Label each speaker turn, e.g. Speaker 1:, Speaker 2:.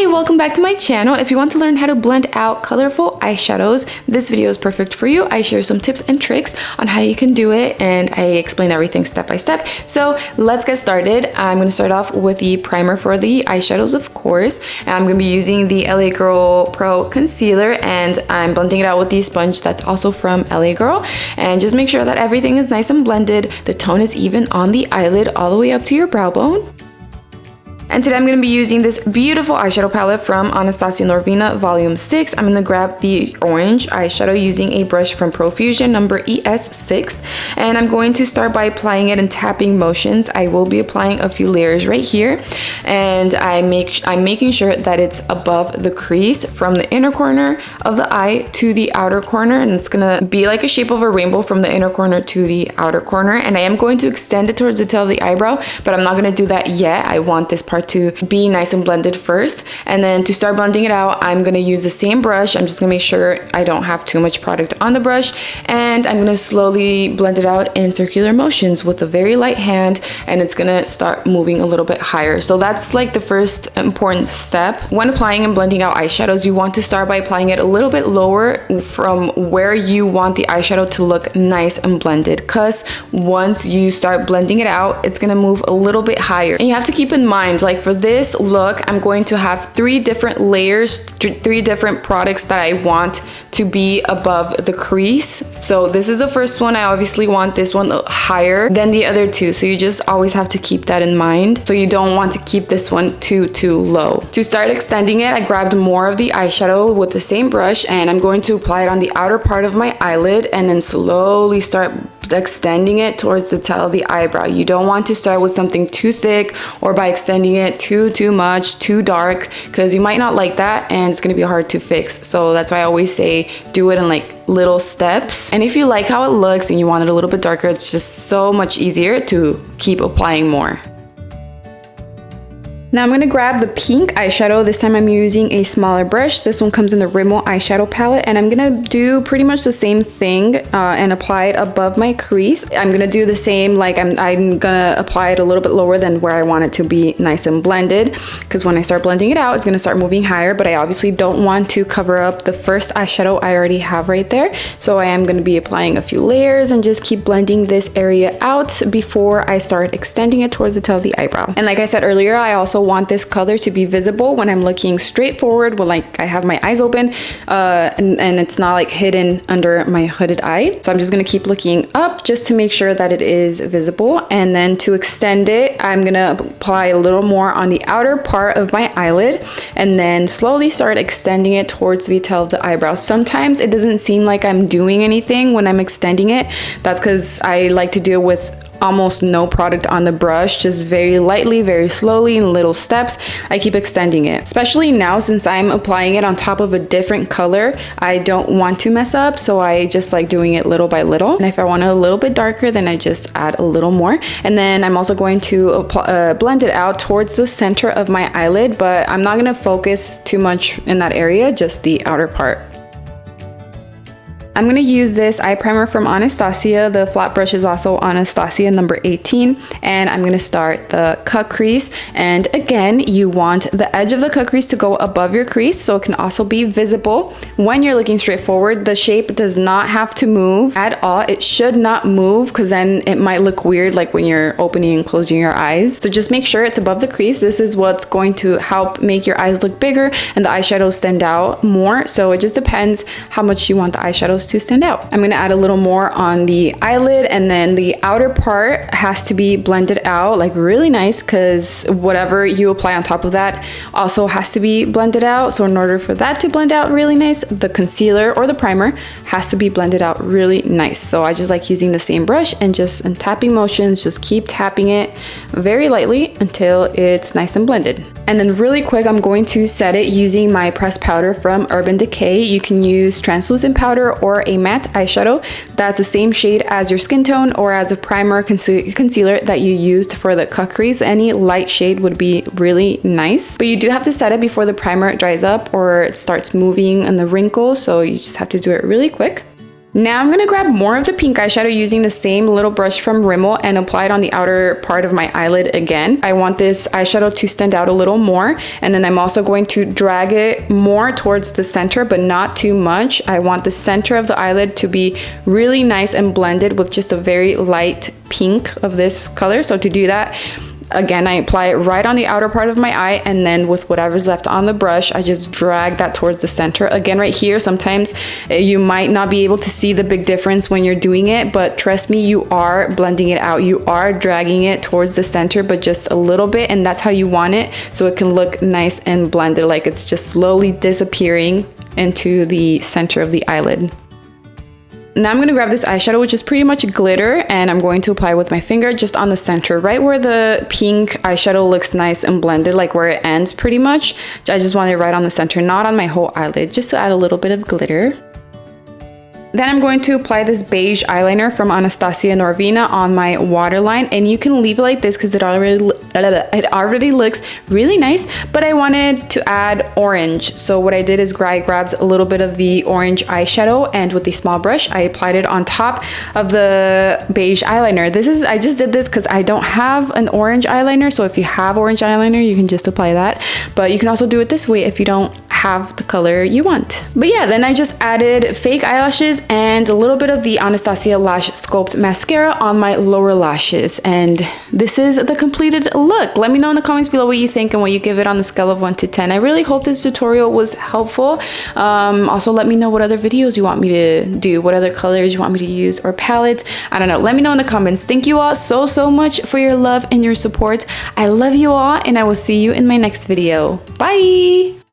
Speaker 1: Hi, welcome back to my channel. If you want to learn how to blend out colorful eyeshadows, this video is perfect for you. I share some tips and tricks on how you can do it, and I explain everything step by step. So let's get started. I'm going to start off with the primer for the eyeshadows, of course. And I'm going to be using the LA Girl Pro Concealer, and I'm blending it out with the sponge that's also from LA Girl. And just make sure that everything is nice and blended. The tone is even on the eyelid all the way up to your brow bone. And today I'm going to be using this beautiful eyeshadow palette from Anastasia Norvina Volume 6. I'm going to grab the orange eyeshadow using a brush from Profusion number ES6. And I'm going to start by applying it in tapping motions. I will be applying a few layers right here. And I'm making sure that it's above the crease from the inner corner of the eye to the outer corner. And it's going to be like a shape of a rainbow from the inner corner to the outer corner. And I am going to extend it towards the tail of the eyebrow, but I'm not going to do that yet. I want this part to be nice and blended first, and then to start blending it out, I'm going to use the same brush. I'm just going to make sure I don't have too much product on the brush, and I'm going to slowly blend it out in circular motions with a very light hand, and it's going to start moving a little bit higher. So that's like the first important step. When applying and blending out eyeshadows, you want to start by applying it a little bit lower from where you want the eyeshadow to look nice and blended, because once you start blending it out, it's going to move a little bit higher. And you have to keep in mind, like for this look, I'm going to have 3 different layers, 3 different products that I want to be above the crease. So this is the first one. I obviously want this one higher than the other 2. So you just always have to keep that in mind. So you don't want to keep this one too low. To start extending it, I grabbed more of the eyeshadow with the same brush, and I'm going to apply it on the outer part of my eyelid and then slowly start extending it towards the tail of the eyebrow. You don't want to start with something too thick or by extending it too much, too dark, because you might not like that and it's going to be hard to fix. So that's why I always say do it in like little steps. And if you like how it looks and you want it a little bit darker, it's just so much easier to keep applying more. Now I'm going to grab the pink eyeshadow. This time I'm using a smaller brush. This one comes in the Rimmel eyeshadow palette, and I'm going to do pretty much the same thing and apply it above my crease. I'm going to do the same, like I'm going to apply it a little bit lower than where I want it to be nice and blended, because when I start blending it out, it's going to start moving higher, but I obviously don't want to cover up the first eyeshadow I already have right there. So I am going to be applying a few layers and just keep blending this area out before I start extending it towards the tail of the eyebrow. And like I said earlier, I also want this color to be visible when I'm looking straight forward, when like I have my eyes open and it's not like hidden under my hooded eye. So I'm just going to keep looking up just to make sure that it is visible. And then to extend it, I'm going to apply a little more on the outer part of my eyelid and then slowly start extending it towards the tail of the eyebrow. Sometimes it doesn't seem like I'm doing anything when I'm extending it. That's because I like to do it with almost no product on the brush, just very lightly, very slowly, in little steps. I keep extending it, especially now since I'm applying it on top of a different color. I don't want to mess up, so I just like doing it little by little. And if I want it a little bit darker, then I just add a little more. And then I'm also going to blend it out towards the center of my eyelid, but I'm not going to focus too much in that area, just the outer part. I'm going to use this eye primer from Anastasia. The flat brush is also Anastasia number 18. And I'm going to start the cut crease. And again, you want the edge of the cut crease to go above your crease, so it can also be visible when you're looking straight forward. The shape does not have to move at all. It should not move, because then it might look weird like when you're opening and closing your eyes. So just make sure it's above the crease. This is what's going to help make your eyes look bigger and the eyeshadows stand out more. So it just depends how much you want the eyeshadows to stand out. I'm going to add a little more on the eyelid, and then the outer part has to be blended out like really nice, because whatever you apply on top of that also has to be blended out. So in order for that to blend out really nice, the concealer or the primer has to be blended out really nice. So I just like using the same brush and just in tapping motions, just keep tapping it very lightly until it's nice and blended. And then really quick, I'm going to set it using my pressed powder from Urban Decay. You can use translucent powder or a matte eyeshadow that's the same shade as your skin tone, or as a primer concealer that you used for the cut crease. Any light shade would be really nice, but you do have to set it before the primer dries up or it starts moving in the wrinkles, so you just have to do it really quick. Now I'm gonna grab more of the pink eyeshadow using the same little brush from Rimmel and apply it on the outer part of my eyelid again. I want this eyeshadow to stand out a little more, and then I'm also going to drag it more towards the center, but not too much. I want the center of the eyelid to be really nice and blended with just a very light pink of this color. So to do that, again, I apply it right on the outer part of my eye, and then with whatever's left on the brush, I just drag that towards the center. Again, right here, sometimes you might not be able to see the big difference when you're doing it, but trust me, you are blending it out. You are dragging it towards the center, but just a little bit, and that's how you want it, so it can look nice and blended, like it's just slowly disappearing into the center of the eyelid. Now I'm going to grab this eyeshadow, which is pretty much glitter, and I'm going to apply with my finger just on the center, right where the pink eyeshadow looks nice and blended, like where it ends pretty much. I just want it right on the center, not on my whole eyelid, just to add a little bit of glitter. Then I'm going to apply this beige eyeliner from Anastasia Norvina on my waterline, and you can leave it like this because it already looks really nice, but I wanted to add orange. So what I did is I grabbed a little bit of the orange eyeshadow, and with the small brush, I applied it on top of the beige eyeliner. I just did this because I don't have an orange eyeliner, so if you have orange eyeliner, you can just apply that, but you can also do it this way if you don't have the color you want. But yeah, then I just added fake eyelashes and a little bit of the Anastasia Lash Sculpt mascara on my lower lashes, and this is the completed look. Let me know in the comments below what you think and what you give it on the scale of 1 to 10. I really hope this tutorial was helpful. Also, let me know what other videos you want me to do, what other colors you want me to use, or palettes. I don't know, let me know in the comments. Thank you all so much for your love and your support. I love you all, and I will see you in my next video. Bye!